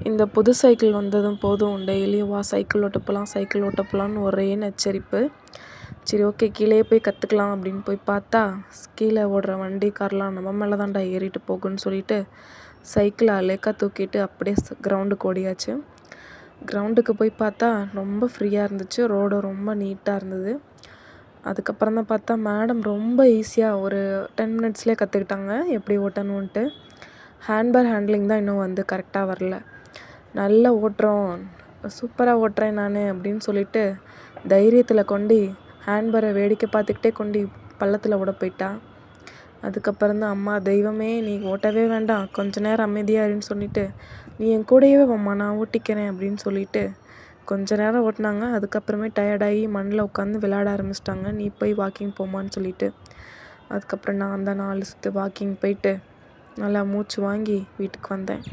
இந்த புது சைக்கிள் வந்ததும் போதும் டெய்லியும் வா சைக்கிள் ஓட்ட போகலாம் சைக்கிள் ஓட்ட போகலான்னு ஒரே நச்சரிப்பு. சரி ஓகே கீழேயே போய் கற்றுக்கலாம் அப்படின்னு போய் பார்த்தா, கீழே ஓடுற வண்டி கார்லாம் நம்ம மேலே தான்டா ஏறிட்டு போகுன்னு சொல்லிட்டு சைக்கிளை அலேக்கா தூக்கிட்டு அப்படியே கிரவுண்டுக்கு ஓடியாச்சு. கிரவுண்டுக்கு போய் பார்த்தா ரொம்ப ஃப்ரீயாக இருந்துச்சு, ரோடு ரொம்ப நீட்டாக இருந்தது. அதுக்கப்புறம் தான் பார்த்தா மேடம் ரொம்ப ஈஸியாக ஒரு 10 மினிட்ஸ்லேயே கற்றுக்கிட்டாங்க எப்படி ஓட்டணுன்ட்டு. ஹேண்ட்லிங் தான் இன்னும் வந்து கரெக்டாக வரல. நல்லா ஓட்டுறோம், சூப்பராக ஓட்டுறேன் நான் அப்படின்னு சொல்லிட்டு தைரியத்தில் கொண்டு ஹேண்ட்பரை வேடிக்கை பார்த்துக்கிட்டே கொண்டு பள்ளத்தில் விட போயிட்டா. அதுக்கப்புறம் தான் அம்மா தெய்வமே நீ ஓட்டவே வேண்டாம், கொஞ்ச நேரம் அமைதியாக இருன்னு சொல்லிட்டு நீ என் கூடவே வாம்மா நான் ஓட்டிக்கிறேன் அப்படின்னு சொல்லிட்டு கொஞ்ச நேரம் ஓட்டினாங்க. அதுக்கப்புறமே டயர்டாகி மண்ணில் உட்காந்து விளையாட ஆரம்பிச்சிட்டாங்க. நீ போய் வாக்கிங் போமான்னு சொல்லிட்டு. அதுக்கப்புறம் நான் தான் 4 சுற்று வாக்கிங் போயிட்டு நல்லா மூச்சு வாங்கி வீட்டுக்கு வந்தேன்.